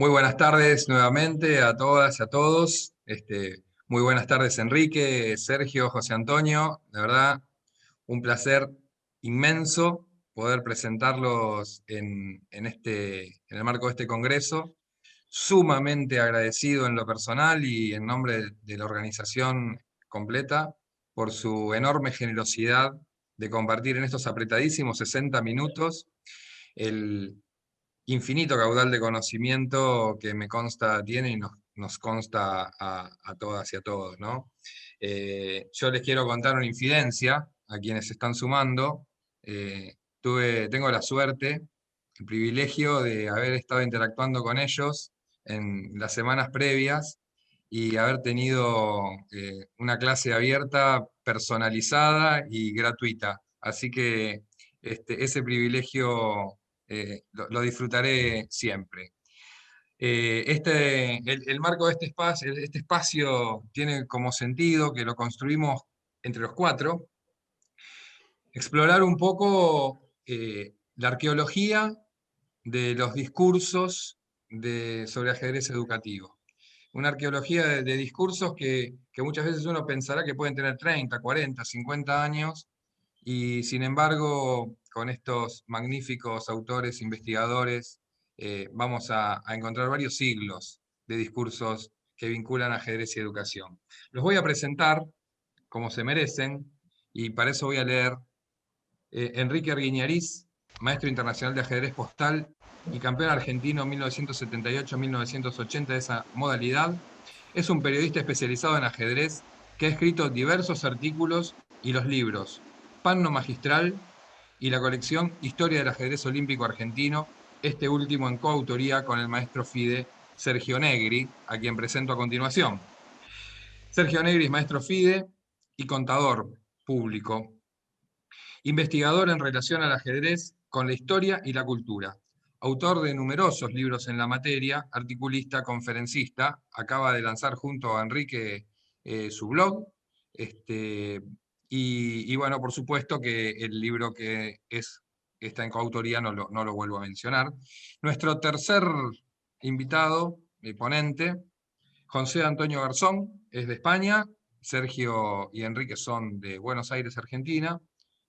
Muy buenas tardes nuevamente a todas y a todos. Muy buenas tardes, Enrique, Sergio, José Antonio. De verdad, un placer inmenso poder presentarlos en el marco de este congreso. Sumamente agradecido en lo personal y en nombre de la organización completa por su enorme generosidad de compartir en estos apretadísimos 60 minutos el infinito caudal de conocimiento que me consta tiene y nos consta a todas y a todos, ¿no? Yo les quiero contar una infidencia a quienes se están sumando. Tengo la suerte, el privilegio de haber estado interactuando con ellos en las semanas previas y haber tenido una clase abierta, personalizada y gratuita. Así que ese privilegio lo disfrutaré siempre. El marco de este espacio tiene como sentido que lo construimos entre los cuatro, explorar un poco la arqueología de los discursos sobre ajedrez educativo. Una arqueología de discursos que muchas veces uno pensará que pueden tener 30, 40, 50 años, y sin embargo, con estos magníficos autores, investigadores, vamos a encontrar varios siglos de discursos que vinculan ajedrez y educación. Los voy a presentar como se merecen, y para eso voy a leer Enrique Arguiñariz, maestro internacional de ajedrez postal y campeón argentino 1978-1980 de esa modalidad. Es un periodista especializado en ajedrez que ha escrito diversos artículos y los libros Panno Magistral y la colección Historia del ajedrez olímpico argentino, este último en coautoría con el maestro FIDE Sergio Negri, a quien presento a continuación. Sergio Negri es maestro FIDE y contador público, investigador en relación al ajedrez con la historia y la cultura, autor de numerosos libros en la materia, articulista, conferencista, acaba de lanzar junto a Enrique su blog, y bueno, por supuesto que el libro está en coautoría no lo vuelvo a mencionar. Nuestro tercer invitado, ponente, José Antonio Garzón, es de España, Sergio y Enrique son de Buenos Aires, Argentina.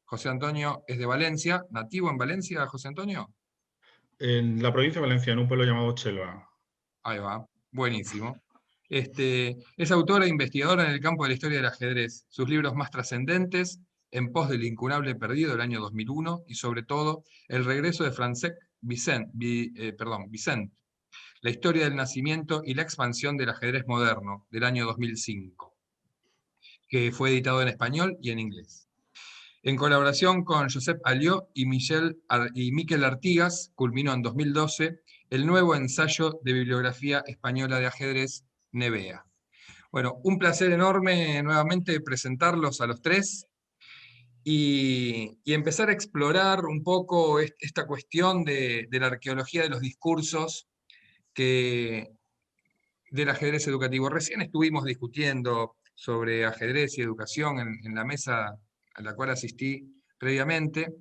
José Antonio es de Valencia, nativo en Valencia, José Antonio. En la provincia de Valencia, en un pueblo llamado Chelva. Ahí va, buenísimo. Es autora e investigadora en el campo de la historia del ajedrez. Sus libros más trascendentes, En pos del incunable perdido del año 2001 y sobre todo El regreso de Francesc Vicent, la historia del nacimiento y la expansión del ajedrez moderno del año 2005, que fue editado en español y en inglés. En colaboración con Josep Alió y Miquel Artigas, culminó en 2012 el nuevo ensayo de bibliografía española de ajedrez, Nevea. Bueno, un placer enorme nuevamente presentarlos a los tres y empezar a explorar un poco esta cuestión de la arqueología de los discursos del ajedrez educativo. Recién estuvimos discutiendo sobre ajedrez y educación en la mesa a la cual asistí previamente,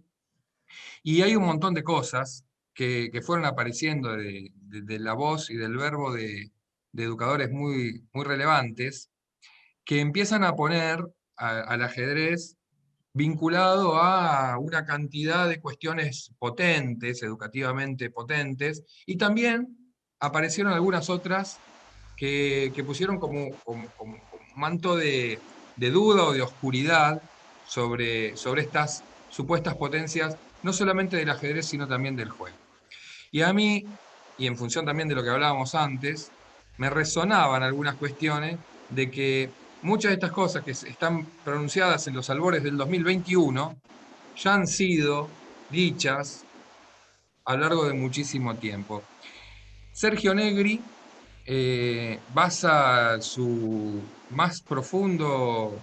y hay un montón de cosas que fueron apareciendo de la voz y del verbo de educadores muy relevantes, que empiezan a poner al ajedrez vinculado a una cantidad de cuestiones potentes, educativamente potentes, y también aparecieron algunas otras que pusieron como un manto de duda o de oscuridad sobre estas supuestas potencias, no solamente del ajedrez, sino también del juego. Y a mí, y en función también de lo que hablábamos antes, me resonaban algunas cuestiones de que muchas de estas cosas que están pronunciadas en los albores del 2021 ya han sido dichas a lo largo de muchísimo tiempo. Sergio Negri basa su más profundo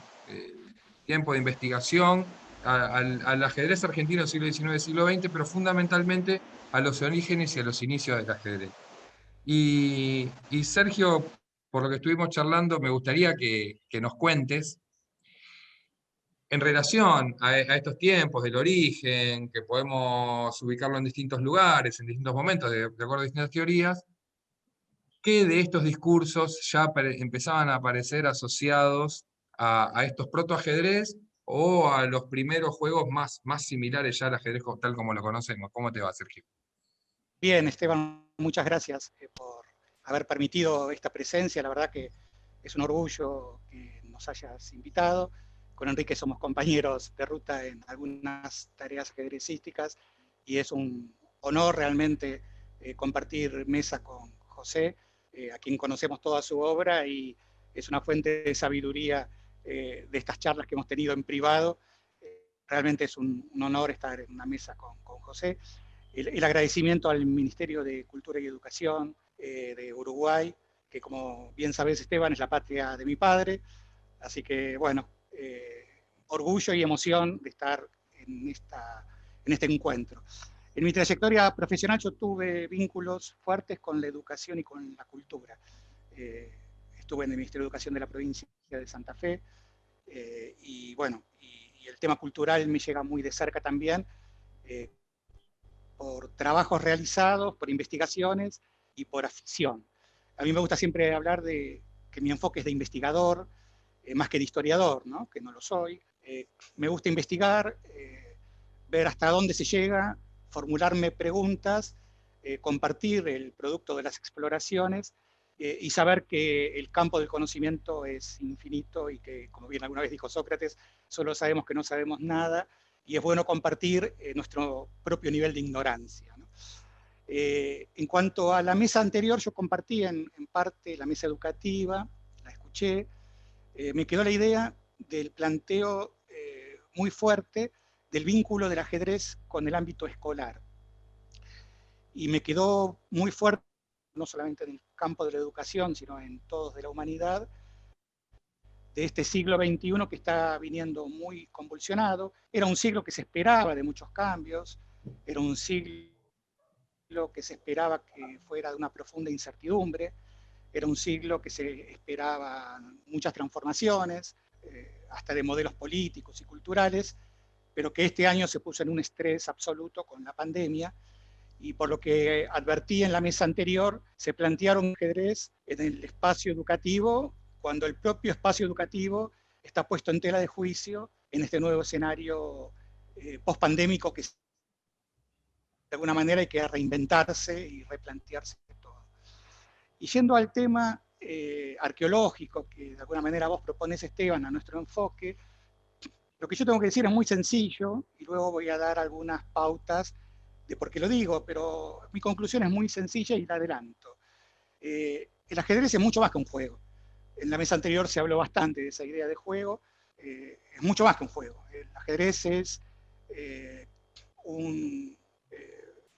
tiempo de investigación al ajedrez argentino del siglo XIX, siglo XX, pero fundamentalmente a los orígenes y a los inicios del ajedrez. Y Sergio, por lo que estuvimos charlando, me gustaría que nos cuentes en relación a estos tiempos del origen, que podemos ubicarlo en distintos lugares, en distintos momentos, de acuerdo a distintas teorías, ¿Qué de estos discursos ya empezaban a aparecer asociados a estos protoajedrez o a los primeros juegos más similares ya al ajedrez tal como lo conocemos? ¿Cómo te va, Sergio? Bien, Esteban, muchas gracias por haber permitido esta presencia. La verdad que es un orgullo que nos hayas invitado. Con Enrique somos compañeros de ruta en algunas tareas ajedrecísticas y es un honor realmente compartir mesa con José, a quien conocemos toda su obra y es una fuente de sabiduría de estas charlas que hemos tenido en privado. Realmente es un honor estar en una mesa con José. El agradecimiento al Ministerio de Cultura y Educación de Uruguay, que como bien sabes, Esteban, es la patria de mi padre. Así que, bueno, orgullo y emoción de estar en este encuentro. En mi trayectoria profesional yo tuve vínculos fuertes con la educación y con la cultura. Estuve en el Ministerio de Educación de la provincia de Santa Fe y bueno, y el tema cultural me llega muy de cerca también, por trabajos realizados, por investigaciones y por afición. A mí me gusta siempre hablar de que mi enfoque es de investigador, más que de historiador, ¿no? Que no lo soy. Me gusta investigar, ver hasta dónde se llega, formularme preguntas, compartir el producto de las exploraciones y saber que el campo del conocimiento es infinito y que, como bien alguna vez dijo Sócrates, solo sabemos que no sabemos nada y es bueno compartir nuestro propio nivel de ignorancia, ¿no? En cuanto a la mesa anterior, yo compartí en parte la mesa educativa, la escuché, me quedó la idea del planteo muy fuerte del vínculo del ajedrez con el ámbito escolar. Y me quedó muy fuerte, no solamente en el campo de la educación, sino en todos de la humanidad, de este siglo XXI que está viniendo muy convulsionado. Era un siglo que se esperaba de muchos cambios, era un siglo que se esperaba que fuera de una profunda incertidumbre, era un siglo que se esperaban muchas transformaciones, hasta de modelos políticos y culturales, pero que este año se puso en un estrés absoluto con la pandemia, y por lo que advertí en la mesa anterior, se plantearon ajedrez en el espacio educativo, cuando el propio espacio educativo está puesto en tela de juicio en este nuevo escenario post-pandémico que de alguna manera hay que reinventarse y replantearse todo. Y yendo al tema arqueológico, que de alguna manera vos propones, Esteban, a nuestro enfoque, lo que yo tengo que decir es muy sencillo, y luego voy a dar algunas pautas de por qué lo digo, pero mi conclusión es muy sencilla y la adelanto. El ajedrez es mucho más que un juego. En la mesa anterior se habló bastante de esa idea de juego. Es mucho más que un juego. El ajedrez es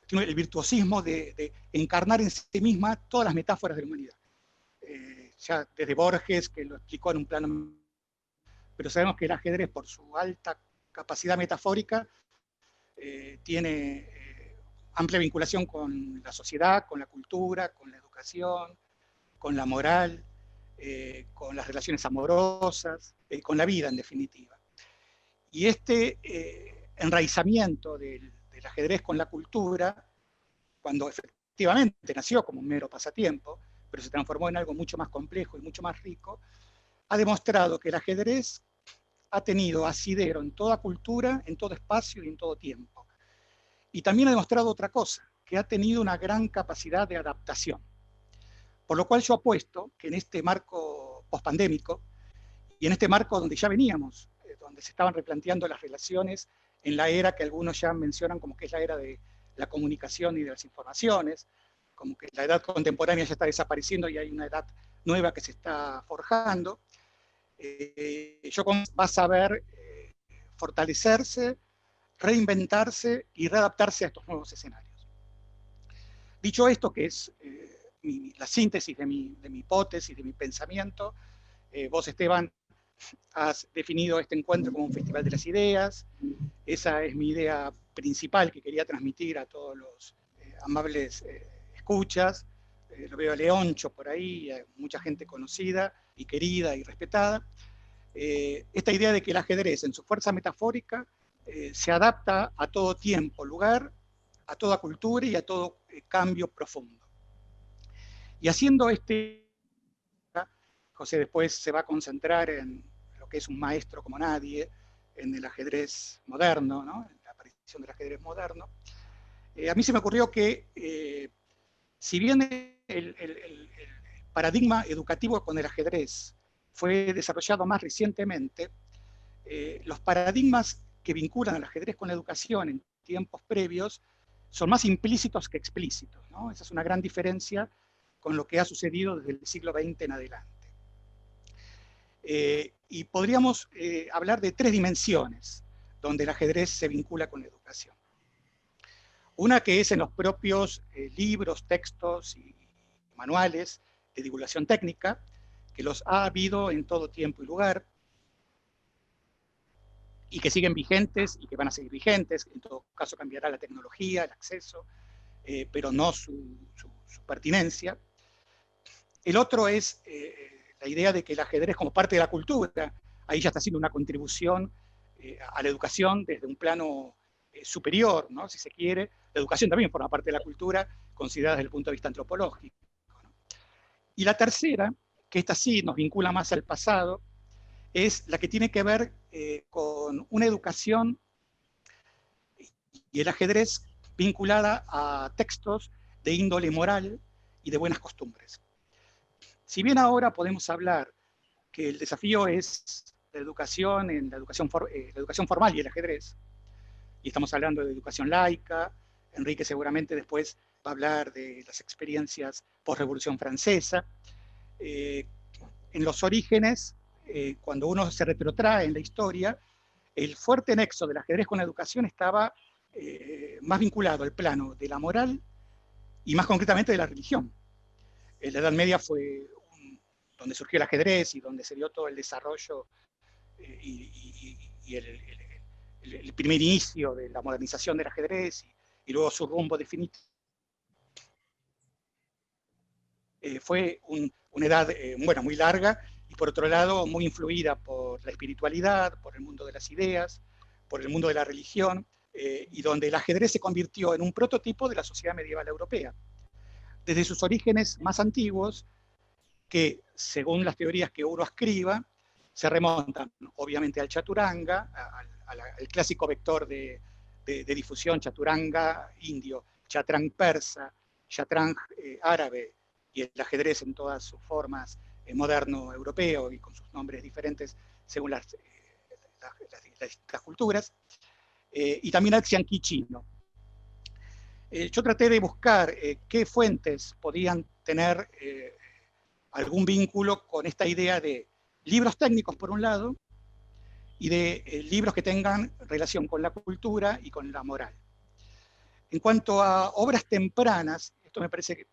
tiene el virtuosismo de encarnar en sí misma todas las metáforas de la humanidad. Ya desde Borges, que lo explicó en un plano, pero sabemos que el ajedrez, por su alta capacidad metafórica, tiene amplia vinculación con la sociedad, con la cultura, con la educación, con la moral, con las relaciones amorosas, con la vida en definitiva. Y este enraizamiento del ajedrez con la cultura, cuando efectivamente nació como un mero pasatiempo, pero se transformó en algo mucho más complejo y mucho más rico, ha demostrado que el ajedrez ha tenido asidero en toda cultura, en todo espacio y en todo tiempo. Y también ha demostrado otra cosa, que ha tenido una gran capacidad de adaptación. Por lo cual yo apuesto que en este marco pospandémico y en este marco donde ya veníamos, donde se estaban replanteando las relaciones en la era que algunos ya mencionan como que es la era de la comunicación y de las informaciones, como que la edad contemporánea ya está desapareciendo y hay una edad nueva que se está forjando, yo vas a ver fortalecerse, reinventarse y readaptarse a estos nuevos escenarios. Dicho esto, que es la síntesis de mi hipótesis, de mi pensamiento, vos, Esteban, has definido este encuentro como un festival de las ideas. Esa es mi idea principal que quería transmitir a todos los amables escuchas. Lo veo a Leoncho por ahí, a mucha gente conocida y querida y respetada. Esta idea de que el ajedrez en su fuerza metafórica se adapta a todo tiempo, lugar, a toda cultura y a todo cambio profundo. Y haciendo José después se va a concentrar en lo que es un maestro como nadie, en el ajedrez moderno, ¿no? En la aparición del ajedrez moderno. A mí se me ocurrió que, si bien el paradigma educativo con el ajedrez fue desarrollado más recientemente, los paradigmas que vinculan al ajedrez con la educación en tiempos previos son más implícitos que explícitos, ¿no? Esa es una gran diferencia con lo que ha sucedido desde el siglo XX en adelante. Y podríamos hablar de 3 dimensiones donde el ajedrez se vincula con la educación. Una que es en los propios libros, textos y manuales de divulgación técnica, que los ha habido en todo tiempo y lugar, y que siguen vigentes y que van a seguir vigentes. En todo caso cambiará la tecnología, el acceso, pero no su pertinencia. El otro es la idea de que el ajedrez como parte de la cultura, ahí ya está haciendo una contribución a la educación desde un plano superior, ¿no? Si se quiere. La educación también forma parte de la cultura, considerada desde el punto de vista antropológico, ¿no? Y la tercera, que esta sí nos vincula más al pasado, es la que tiene que ver con una educación y el ajedrez vinculada a textos de índole moral y de buenas costumbres. Si bien ahora podemos hablar que el desafío es la educación, la educación formal y el ajedrez, y estamos hablando de educación laica, Enrique seguramente después va a hablar de las experiencias post-revolución francesa. En los orígenes, cuando uno se retrotrae en la historia, el fuerte nexo del ajedrez con la educación estaba más vinculado al plano de la moral y más concretamente de la religión. En la Edad Media fue donde surgió el ajedrez y donde se dio todo el desarrollo y el primer inicio de la modernización del ajedrez y luego su rumbo definitivo. Fue una edad bueno, muy larga y por otro lado muy influida por la espiritualidad, por el mundo de las ideas, por el mundo de la religión, y donde el ajedrez se convirtió en un prototipo de la sociedad medieval europea. Desde sus orígenes más antiguos, que según las teorías que uno escriba, se remontan obviamente al chaturanga, al clásico vector de difusión, chaturanga indio, chatrang persa, chatrang árabe, y el ajedrez en todas sus formas moderno europeo y con sus nombres diferentes según las culturas, y también al xiangqi chino. Yo traté de buscar qué fuentes podían tener algún vínculo con esta idea de libros técnicos por un lado y de libros que tengan relación con la cultura y con la moral. En cuanto a obras tempranas, esto me parece que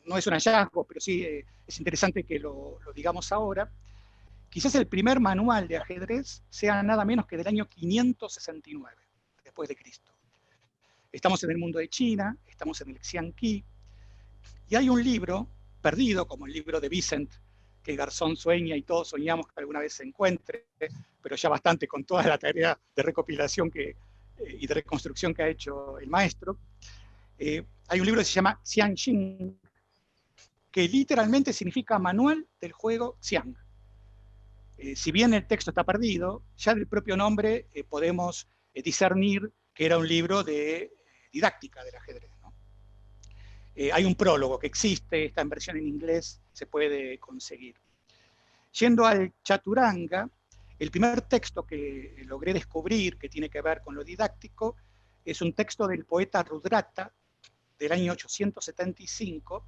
no es un hallazgo, pero sí es interesante que lo digamos ahora. Quizás el primer manual de ajedrez sea nada menos que del año 569 después de Cristo. Estamos en el mundo de China, estamos en el Xiangqi, y hay un libro perdido, como el libro de Vicent, que Garzón sueña y todos soñamos que alguna vez se encuentre, pero ya bastante con toda la tarea de recopilación y de reconstrucción que ha hecho el maestro. Hay un libro que se llama Xianxing, que literalmente significa Manual del Juego Xiang. Si bien el texto está perdido, ya del propio nombre podemos discernir que era un libro de didáctica del ajedrez, ¿no? Hay un prólogo que existe, está en versión en inglés, se puede conseguir. Yendo al chaturanga, el primer texto que logré descubrir que tiene que ver con lo didáctico es un texto del poeta Rudrata del año 875,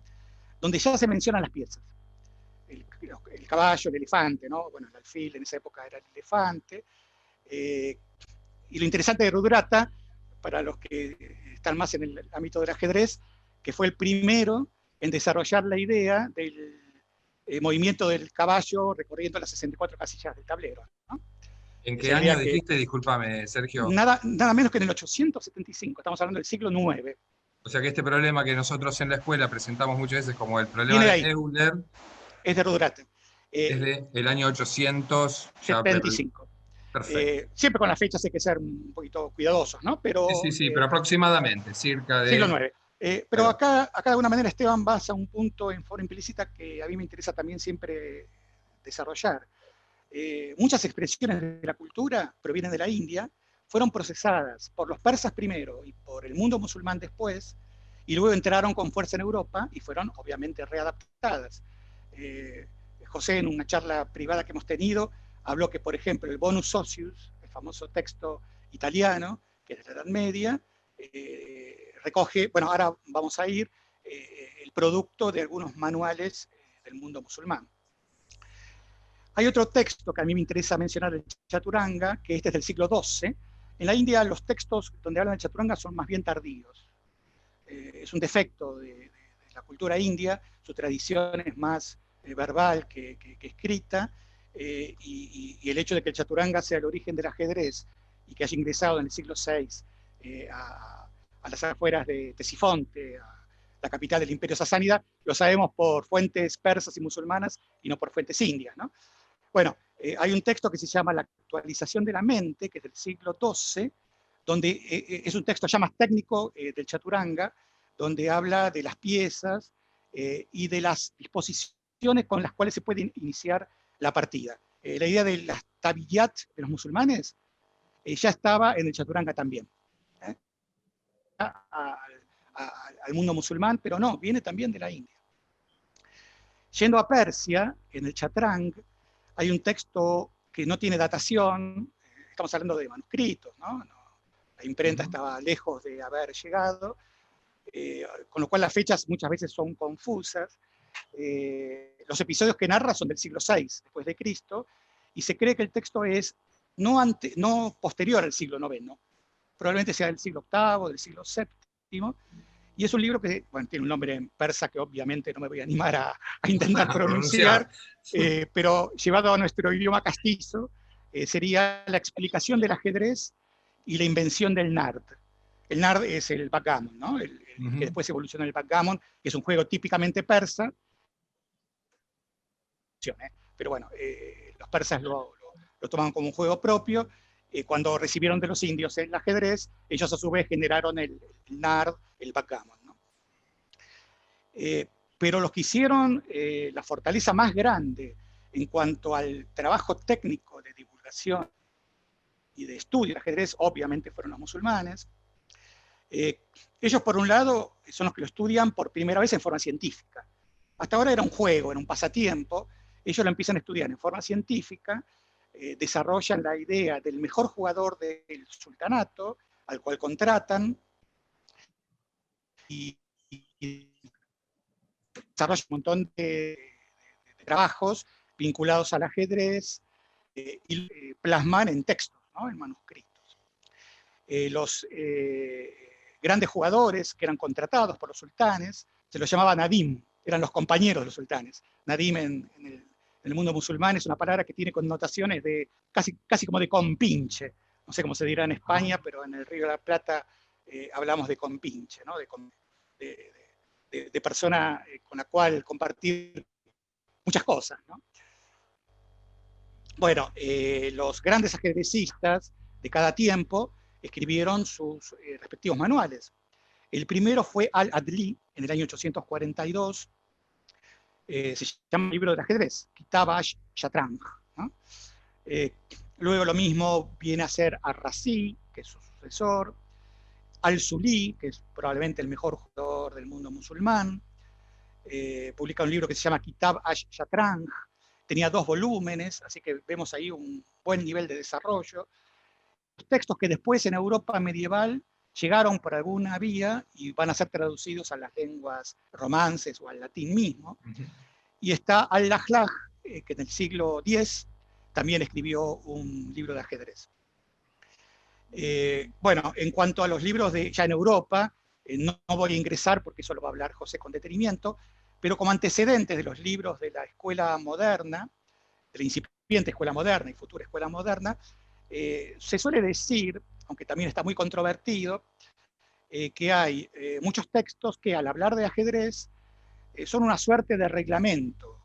donde ya se mencionan las piezas. El caballo, el elefante, ¿no? Bueno, el alfil en esa época era el elefante. Y lo interesante de Rudrata, para los que están más en el ámbito del ajedrez, que fue el primero en desarrollar la idea del movimiento del caballo recorriendo las 64 casillas del tablero, ¿no? ¿En qué año dijiste? Discúlpame, Sergio. Nada menos que en el 875, estamos hablando del siglo IX. O sea que este problema que nosotros en la escuela presentamos muchas veces como el problema de Euler, es de Rudrata. Es del año 875. Perfecto. Siempre con las fechas hay que ser un poquito cuidadosos, ¿no? Pero, sí, pero aproximadamente, cerca de... siglo IX. Pero acá de alguna manera Esteban vas a un punto en forma implícita que a mí me interesa también siempre desarrollar. Muchas expresiones de la cultura provienen de la India, fueron procesadas por los persas primero y por el mundo musulmán después, y luego entraron con fuerza en Europa y fueron obviamente readaptadas. José, en una charla privada que hemos tenido, habló que, por ejemplo, el Bonus Socius, el famoso texto italiano, que es de la Edad Media, recoge, bueno, ahora vamos a ir, el producto de algunos manuales del mundo musulmán. Hay otro texto que a mí me interesa mencionar, el Chaturanga, que este es del siglo XII. En la India los textos donde hablan del Chaturanga son más bien tardíos. Es un defecto de la cultura india, su tradición es más verbal que escrita, y el hecho de que el Chaturanga sea el origen del ajedrez y que haya ingresado en el siglo VI a las afueras de Ctesifonte, a la capital del Imperio Sasánida, lo sabemos por fuentes persas y musulmanas y no por fuentes indias, ¿no? Bueno, hay un texto que se llama La actualización de la mente, que es del siglo XII, donde es un texto ya más técnico del Chaturanga, donde habla de las piezas y de las disposiciones con las cuales se puede iniciar la partida. La idea de las tabiyat de los musulmanes ya estaba en el Chaturanga también. Al mundo musulmán, pero no, viene también de la India. Yendo a Persia, en el Chatrang, hay un texto que no tiene datación, estamos hablando de manuscritos, ¿no? La imprenta estaba lejos de haber llegado, con lo cual las fechas muchas veces son confusas. Los episodios que narra son del siglo VI después de Cristo, y se cree que el texto es no posterior al siglo IX, probablemente sea del siglo VIII, del siglo VII, y es un libro que, bueno, tiene un nombre en persa que obviamente no me voy a animar a intentar pronunciar, pero llevado a nuestro idioma castizo, sería la explicación del ajedrez y la invención del nard. El nard es el backgammon, ¿no? Que después evoluciona en el backgammon, que es un juego típicamente persa, pero bueno, los persas lo toman como un juego propio. Cuando recibieron de los indios el ajedrez, ellos a su vez generaron el nard, el backgammon, ¿no? Pero los que hicieron la fortaleza más grande en cuanto al trabajo técnico de divulgación y de estudio del ajedrez, obviamente fueron los musulmanes. Ellos, por un lado, son los que lo estudian por primera vez en forma científica. Hasta ahora era un juego, era un pasatiempo. Ellos lo empiezan a estudiar en forma científica, desarrollan la idea del mejor jugador del sultanato, al cual contratan, y desarrollan un montón de trabajos vinculados al ajedrez y plasman en textos, ¿no? En manuscritos. Los grandes jugadores que eran contratados por los sultanes se los llamaba Nadim, eran los compañeros de los sultanes. Nadim en el mundo musulmán es una palabra que tiene connotaciones de casi como de compinche. No sé cómo se dirá en España, pero en el Río de la Plata hablamos de compinche, ¿no? De persona con la cual compartir muchas cosas, ¿no? Bueno, los grandes ajedrecistas de cada tiempo escribieron sus respectivos manuales. El primero fue Al-Adli, en el año 842, se llama el libro del ajedrez, Kitab ash-Shatrang, ¿no? Luego lo mismo viene a ser Ar-Razi, que es su sucesor, Al-Suli, que es probablemente el mejor jugador del mundo musulmán, publica un libro que se llama Kitab ash-Shatrang, tenía 2 volúmenes, así que vemos ahí un buen nivel de desarrollo. Los textos que después en Europa medieval llegaron por alguna vía y van a ser traducidos a las lenguas romances o al latín mismo. Y está Al-Lajlaj, que en el siglo X también escribió un libro de ajedrez. Bueno, en cuanto a los libros ya en Europa, no voy a ingresar porque eso lo va a hablar José con detenimiento, pero como antecedentes de los libros de la escuela moderna, de la incipiente escuela moderna y futura escuela moderna, se suele decir, aunque también está muy controvertido, que hay muchos textos que al hablar de ajedrez son una suerte de reglamento,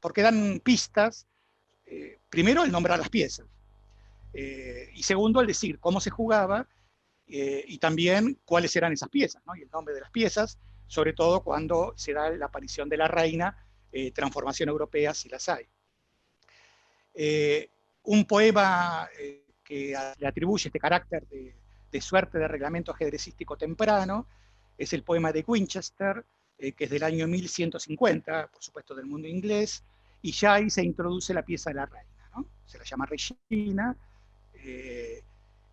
porque dan pistas, primero el nombrar las piezas, y segundo el decir cómo se jugaba y también cuáles eran esas piezas, ¿no? Y el nombre de las piezas, sobre todo cuando se da la aparición de la reina, transformación europea, si las hay. Un poema que le atribuye este carácter de suerte de reglamento ajedrecístico temprano es el poema de Winchester, que es del año 1150, por supuesto del mundo inglés, y ya ahí se introduce la pieza de la reina, ¿no? Se la llama Regina,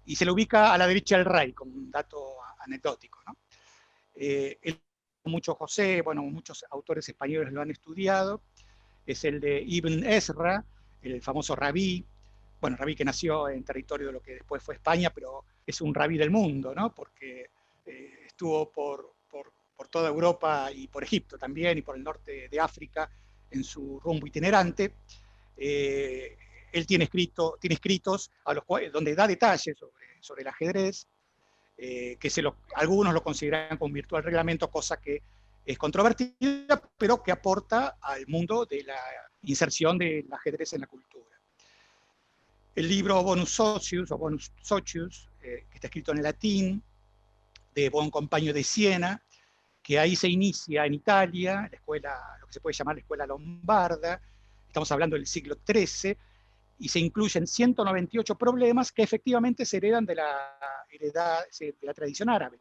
y se le ubica a la derecha del rey, como un dato anecdótico, ¿no? Mucho José, bueno, muchos autores españoles lo han estudiado, es el de Ibn Ezra, el famoso rabí, bueno, rabí que nació en territorio de lo que después fue España, pero es un rabí del mundo, ¿no? Porque estuvo por toda Europa y por Egipto también, y por el norte de África en su rumbo itinerante. Él tiene escritos donde da detalles sobre el ajedrez, que algunos lo consideran como virtual reglamento, cosa que es controvertida, pero que aporta al mundo de la inserción del ajedrez en la cultura. El libro Bonus Socius, o Bonus Socius, que está escrito en latín, de Boncompagno de Siena, que ahí se inicia en Italia, la escuela, lo que se puede llamar la escuela lombarda, estamos hablando del siglo XIII, y se incluyen 198 problemas que efectivamente se heredan de la tradición árabe.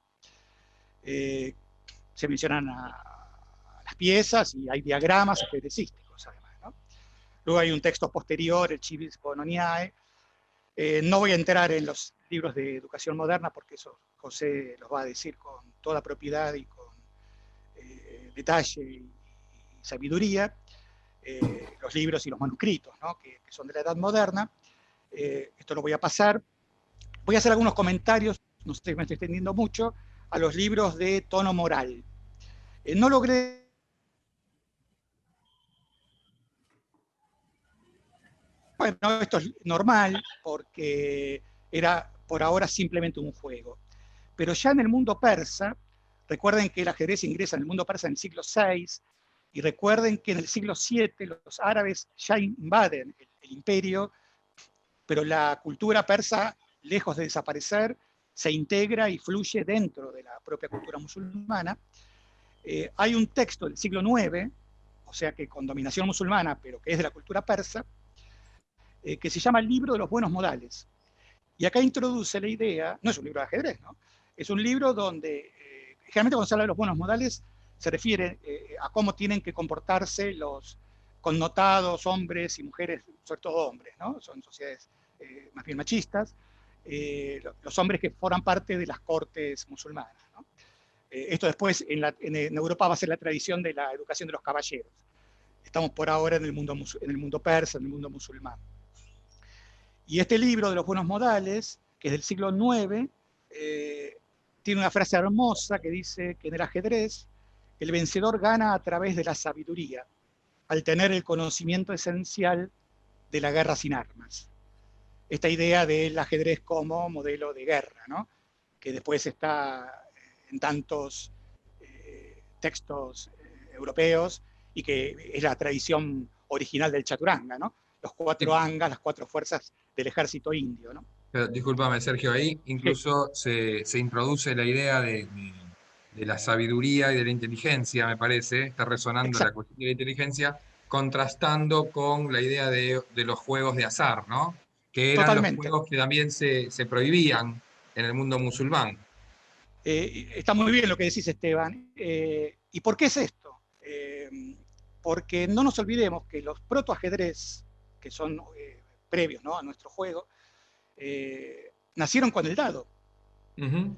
Se mencionan a las piezas y hay diagramas ajedrecísticos, además, ¿no? Luego hay un texto posterior, el Civis Bononiae. No voy a entrar en los libros de educación moderna porque eso José los va a decir con toda propiedad y con detalle y sabiduría. Los libros y los manuscritos, ¿no? que son de la Edad Moderna. Esto lo voy a pasar. Voy a hacer algunos comentarios, no sé si me estoy extendiendo mucho, a los libros de tono moral. No logré... Bueno, esto es normal porque era por ahora simplemente un juego. Pero ya en el mundo persa, recuerden que el ajedrez ingresa en el mundo persa en el siglo VI, y recuerden que en el siglo VII los árabes ya invaden el imperio, pero la cultura persa, lejos de desaparecer, se integra y fluye dentro de la propia cultura musulmana. Hay un texto del siglo IX, o sea que con dominación musulmana, pero que es de la cultura persa, que se llama el Libro de los Buenos Modales. Y acá introduce la idea, no es un libro de ajedrez, ¿no? Es un libro donde, generalmente cuando se habla de los buenos modales, se refiere a cómo tienen que comportarse los connotados hombres y mujeres, sobre todo hombres, ¿no? Son sociedades más bien machistas, los hombres que forman parte de las cortes musulmanas, ¿no? Esto después en Europa va a ser la tradición de la educación de los caballeros. Estamos por ahora en el mundo persa, en el mundo musulmán. Y este libro de los buenos modales, que es del siglo IX, tiene una frase hermosa que dice que en el ajedrez el vencedor gana a través de la sabiduría, al tener el conocimiento esencial de la guerra sin armas. Esta idea del ajedrez como modelo de guerra, ¿no? Que después está en tantos textos europeos y que es la tradición original del chaturanga, ¿no? Los 4 angas, las 4 fuerzas del ejército indio, ¿no? Pero, discúlpame, Sergio, ahí incluso se introduce la idea de la sabiduría y de la inteligencia, me parece, está resonando la cuestión de la inteligencia, contrastando con la idea de los juegos de azar, ¿no? Que eran los Totalmente. juegos que también se prohibían en el mundo musulmán. Está muy bien lo que decís, Esteban. ¿Y por qué es esto? Porque no nos olvidemos que los protoajedrez, que son previos, ¿no?, a nuestro juego, nacieron con el dado. O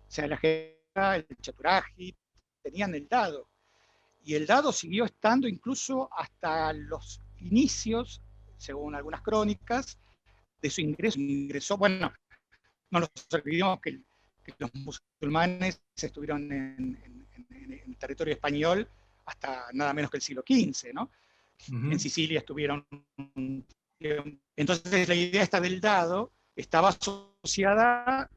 sea, el ajedrez, el chaturaji, tenían el dado. Y el dado siguió estando incluso hasta los inicios, según algunas crónicas, de su ingreso. Bueno, no nos olvidemos que los musulmanes estuvieron en el territorio español hasta nada menos que el siglo XV, ¿no? En Sicilia estuvieron. Entonces la idea esta del dado estaba asociada